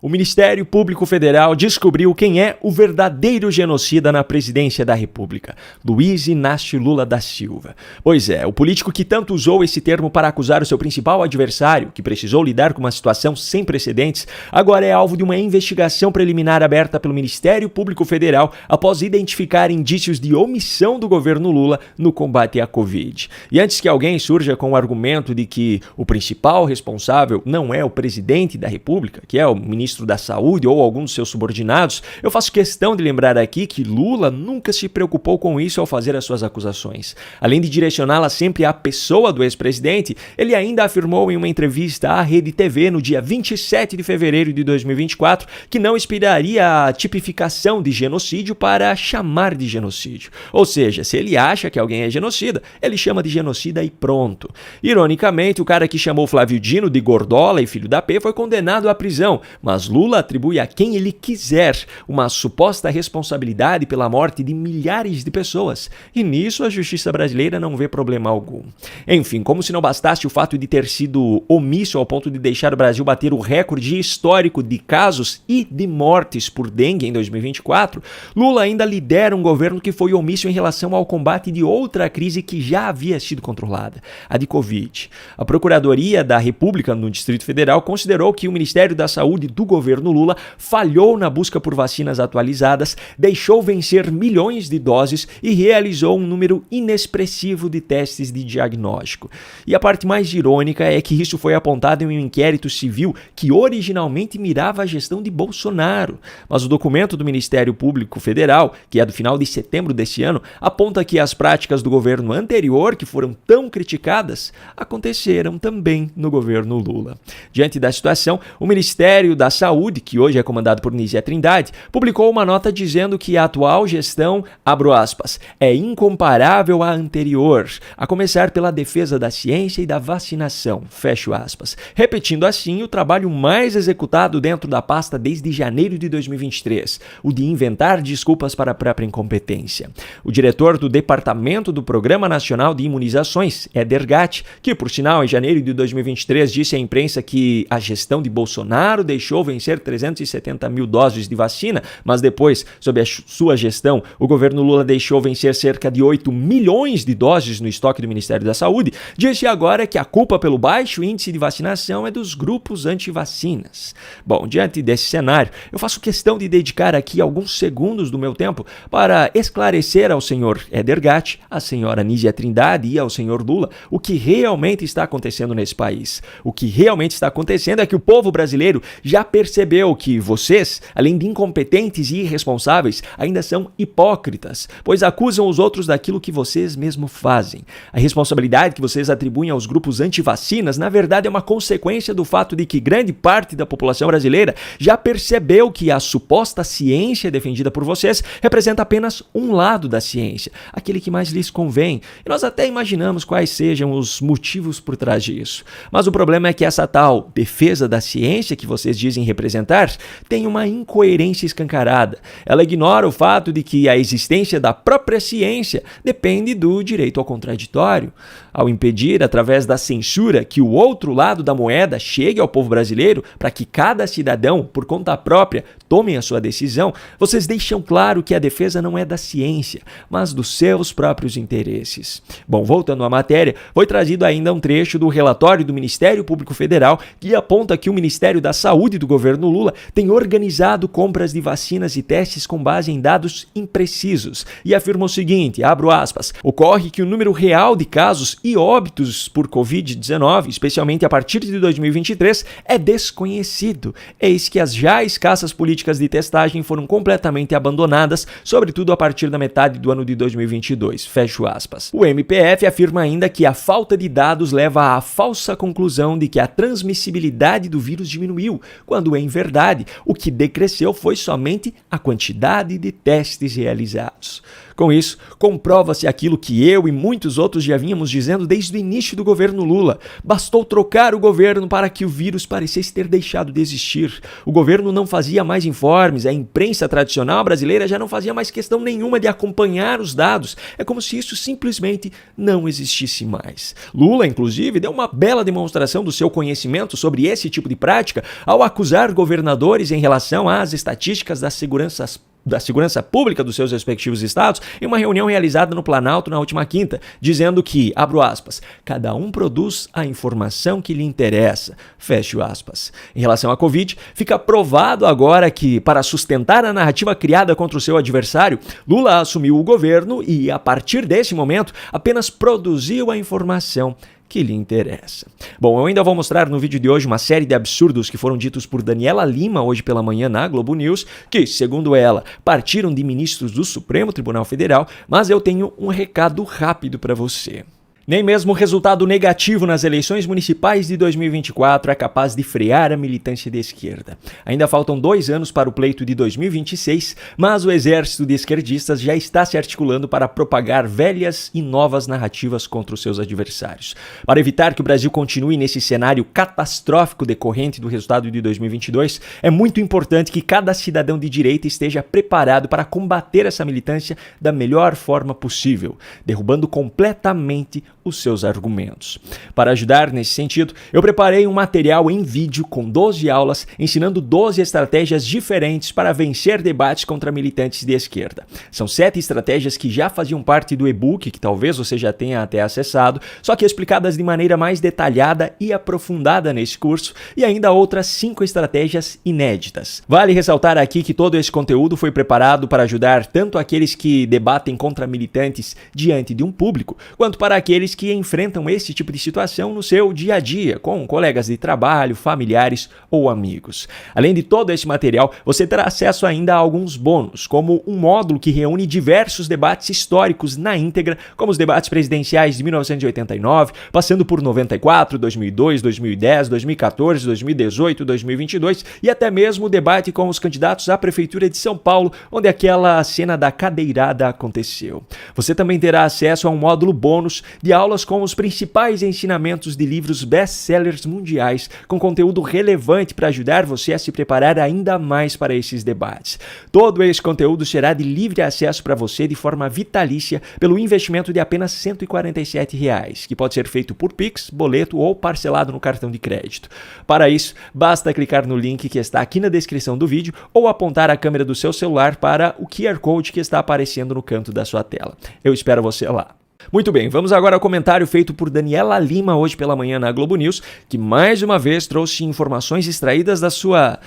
O Ministério Público Federal descobriu quem é o verdadeiro genocida na presidência da República, Luiz Inácio Lula da Silva. Pois é, o político que tanto usou esse termo para acusar o seu principal adversário, que precisou lidar com uma situação sem precedentes, agora é alvo de uma investigação preliminar aberta pelo Ministério Público Federal após identificar indícios de omissão do governo Lula no combate à Covid. E antes que alguém surja com o argumento de que o principal responsável não é o presidente da República, que é o ministro da Saúde ou algum dos seus subordinados, eu faço questão de lembrar aqui que Lula nunca se preocupou com isso ao fazer as suas acusações. Além de direcioná-la sempre à pessoa do ex-presidente, ele ainda afirmou em uma entrevista à Rede TV no dia 27 de fevereiro de 2024 que não esperaria a tipificação de genocídio para chamar de genocídio. Ou seja, se ele acha que alguém é genocida, ele chama de genocida e pronto. Ironicamente, o cara que chamou Flávio Dino de gordola e filho da P foi condenado à prisão, mas Lula atribui a quem ele quiser uma suposta responsabilidade pela morte de milhares de pessoas. E nisso a justiça brasileira não vê problema algum. Enfim, como se não bastasse o fato de ter sido omisso ao ponto de deixar o Brasil bater o recorde histórico de casos e de mortes por dengue em 2024, Lula ainda lidera um governo que foi omisso em relação ao combate de outra crise que já havia sido controlada, a de Covid. A Procuradoria da República no Distrito Federal considerou que o Ministério da Saúde do governo Lula falhou na busca por vacinas atualizadas, deixou vencer milhões de doses e realizou um número inexpressivo de testes de diagnóstico. E a parte mais irônica é que isso foi apontado em um inquérito civil que originalmente mirava a gestão de Bolsonaro. Mas o documento do Ministério Público Federal, que é do final de setembro desse ano, aponta que as práticas do governo anterior, que foram tão criticadas, aconteceram também no governo Lula. Diante da situação, o Ministério da Saúde, que hoje é comandado por Nízia Trindade, publicou uma nota dizendo que a atual gestão, abro aspas, é incomparável à anterior, a começar pela defesa da ciência e da vacinação, fecho aspas, repetindo assim o trabalho mais executado dentro da pasta desde janeiro de 2023, o de inventar desculpas para a própria incompetência. O diretor do Departamento do Programa Nacional de Imunizações, Éder Gatti, que por sinal em janeiro de 2023 disse à imprensa que a gestão de Bolsonaro deixou vencer 370 mil doses de vacina, mas depois, sob a sua gestão, o governo Lula deixou vencer cerca de 8 milhões de doses no estoque do Ministério da Saúde, disse agora que a culpa pelo baixo índice de vacinação é dos grupos anti-vacinas. Bom, diante desse cenário, eu faço questão de dedicar aqui alguns segundos do meu tempo para esclarecer ao senhor Éder Gatti, à senhora Nízia Trindade e ao senhor Lula o que realmente está acontecendo nesse país. O que realmente está acontecendo é que o povo brasileiro já percebeu que vocês, além de incompetentes e irresponsáveis, ainda são hipócritas, pois acusam os outros daquilo que vocês mesmos fazem. A responsabilidade que vocês atribuem aos grupos anti-vacinas, na verdade, é uma consequência do fato de que grande parte da população brasileira já percebeu que a suposta ciência defendida por vocês representa apenas um lado da ciência, aquele que mais lhes convém. E nós até imaginamos quais sejam os motivos por trás disso. Mas o problema é que essa tal defesa da ciência que vocês dizem representar tem uma incoerência escancarada. Ela ignora o fato de que a existência da própria ciência depende do direito ao contraditório. Ao impedir, através da censura, que o outro lado da moeda chegue ao povo brasileiro para que cada cidadão, por conta própria, tome a sua decisão, vocês deixam claro que a defesa não é da ciência, mas dos seus próprios interesses. Bom, voltando à matéria, foi trazido ainda um trecho do relatório do Ministério Público Federal que aponta que o Ministério da Saúde do governo Lula tem organizado compras de vacinas e testes com base em dados imprecisos e afirma o seguinte, abro aspas, ocorre que o número real de casos e óbitos por Covid-19, especialmente a partir de 2023, é desconhecido. Eis que as já escassas políticas de testagem foram completamente abandonadas, sobretudo a partir da metade do ano de 2022. Fecho aspas. O MPF afirma ainda que a falta de dados leva à falsa conclusão de que a transmissibilidade do vírus diminuiu, quando, em verdade, o que decresceu foi somente a quantidade de testes realizados. Com isso, comprova-se aquilo que eu e muitos outros já vínhamos dizendo desde o início do governo Lula. Bastou trocar o governo para que o vírus parecesse ter deixado de existir. O governo não fazia mais informes, a imprensa tradicional brasileira já não fazia mais questão nenhuma de acompanhar os dados. É como se isso simplesmente não existisse mais. Lula, inclusive, deu uma bela demonstração do seu conhecimento sobre esse tipo de prática ao acusar governadores em relação às estatísticas da segurança pública dos seus respectivos estados em uma reunião realizada no Planalto na última quinta, dizendo que, abro aspas, cada um produz a informação que lhe interessa, fecho aspas. Em relação à Covid, fica provado agora que, para sustentar a narrativa criada contra o seu adversário, Lula assumiu o governo e, a partir desse momento, apenas produziu a informação que lhe interessa. Bom, eu ainda vou mostrar no vídeo de hoje uma série de absurdos que foram ditos por Daniela Lima hoje pela manhã na Globo News, que, segundo ela, partiram de ministros do Supremo Tribunal Federal, mas eu tenho um recado rápido para você. Nem mesmo o resultado negativo nas eleições municipais de 2024 é capaz de frear a militância de esquerda. Ainda faltam 2 anos para o pleito de 2026, mas o exército de esquerdistas já está se articulando para propagar velhas e novas narrativas contra os seus adversários. Para evitar que o Brasil continue nesse cenário catastrófico decorrente do resultado de 2022, é muito importante que cada cidadão de direita esteja preparado para combater essa militância da melhor forma possível, derrubando completamente os seus argumentos. Para ajudar nesse sentido, eu preparei um material em vídeo com 12 aulas ensinando 12 estratégias diferentes para vencer debates contra militantes de esquerda. São 7 estratégias que já faziam parte do e-book, que talvez você já tenha até acessado, só que explicadas de maneira mais detalhada e aprofundada nesse curso, e ainda outras 5 estratégias inéditas. Vale ressaltar aqui que todo esse conteúdo foi preparado para ajudar tanto aqueles que debatem contra militantes diante de um público, quanto para aqueles que enfrentam esse tipo de situação no seu dia a dia, com colegas de trabalho, familiares ou amigos. Além de todo esse material, você terá acesso ainda a alguns bônus, como um módulo que reúne diversos debates históricos na íntegra, como os debates presidenciais de 1989, passando por 94, 2002, 2010, 2014, 2018, 2022 e até mesmo o debate com os candidatos à Prefeitura de São Paulo, onde aquela cena da cadeirada aconteceu. Você também terá acesso a um módulo bônus de aulas com os principais ensinamentos de livros best-sellers mundiais, com conteúdo relevante para ajudar você a se preparar ainda mais para esses debates. Todo esse conteúdo será de livre acesso para você de forma vitalícia pelo investimento de apenas R$ 147, que pode ser feito por Pix, boleto ou parcelado no cartão de crédito. Para isso, basta clicar no link que está aqui na descrição do vídeo ou apontar a câmera do seu celular para o QR Code que está aparecendo no canto da sua tela. Eu espero você lá. Muito bem, vamos agora ao comentário feito por Daniela Lima hoje pela manhã na Globo News, que mais uma vez trouxe informações extraídas da sua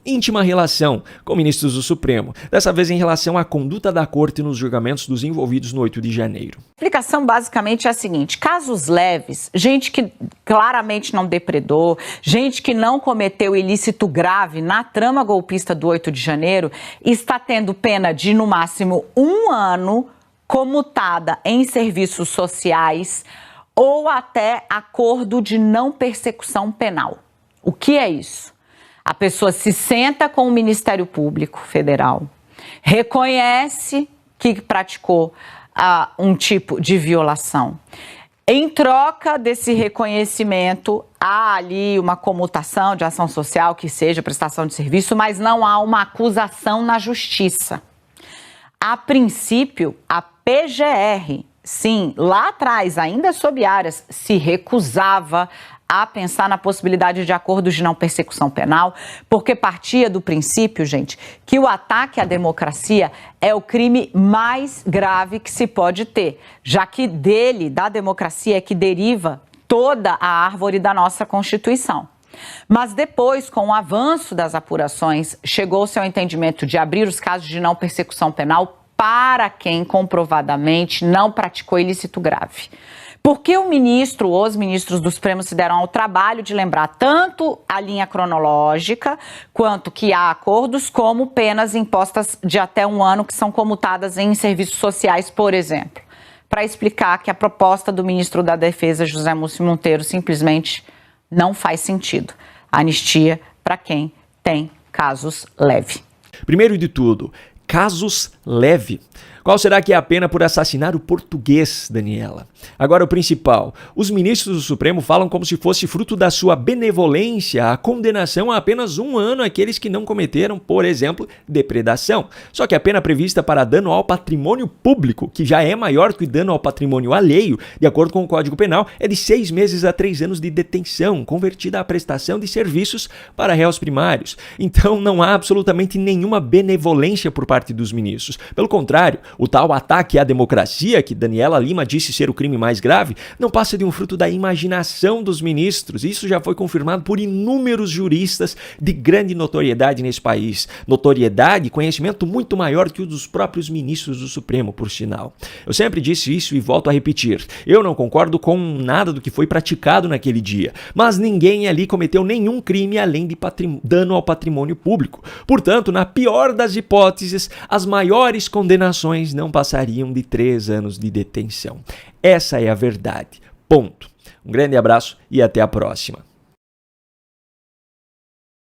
íntima relação com ministros do Supremo, dessa vez em relação à conduta da Corte nos julgamentos dos envolvidos no 8 de janeiro. A explicação basicamente é a seguinte: casos leves, gente que claramente não depredou, gente que não cometeu ilícito grave na trama golpista do 8 de janeiro, está tendo pena de no máximo 1 ano comutada em serviços sociais ou até acordo de não persecução penal. O que é isso? A pessoa se senta com o Ministério Público Federal, reconhece que praticou um tipo de violação. Em troca desse reconhecimento, há ali uma comutação de ação social, que seja prestação de serviço, mas não há uma acusação na justiça. A princípio, a PGR, sim, lá atrás, ainda sob Aras, se recusava a pensar na possibilidade de acordos de não persecução penal, porque partia do princípio, gente, que o ataque à democracia é o crime mais grave que se pode ter, já que da democracia, é que deriva toda a árvore da nossa Constituição. Mas depois, com o avanço das apurações, chegou-se ao entendimento de abrir os casos de não persecução penal para quem comprovadamente não praticou ilícito grave. Porque os ministros do Supremo se deram ao trabalho de lembrar tanto a linha cronológica, quanto que há acordos, como penas impostas de até 1 ano que são comutadas em serviços sociais, por exemplo, para explicar que a proposta do ministro da Defesa, José Múcio Monteiro, simplesmente não faz sentido. Anistia para quem tem casos leves. Primeiro de tudo, casus leve. Qual será que é a pena por assassinar o português, Daniela? Agora, o principal. Os ministros do Supremo falam como se fosse fruto da sua benevolência a condenação a apenas 1 ano àqueles que não cometeram, por exemplo, depredação. Só que a pena prevista para dano ao patrimônio público, que já é maior que o dano ao patrimônio alheio, de acordo com o Código Penal, é de 6 meses a 3 anos de detenção, convertida à prestação de serviços para réus primários. Então, não há absolutamente nenhuma benevolência por parte dos ministros. Pelo contrário, o tal ataque à democracia, que Daniela Lima disse ser o crime mais grave, não passa de um fruto da imaginação dos ministros. Isso já foi confirmado por inúmeros juristas de grande notoriedade nesse país. Notoriedade e conhecimento muito maior que o dos próprios ministros do Supremo, por sinal. Eu sempre disse isso e volto a repetir. Eu não concordo com nada do que foi praticado naquele dia, mas ninguém ali cometeu nenhum crime além de dano ao patrimônio público. Portanto, na pior das hipóteses, as maiores condenações não passariam de 3 anos de detenção. Essa é a verdade. Ponto. Um grande abraço e até a próxima.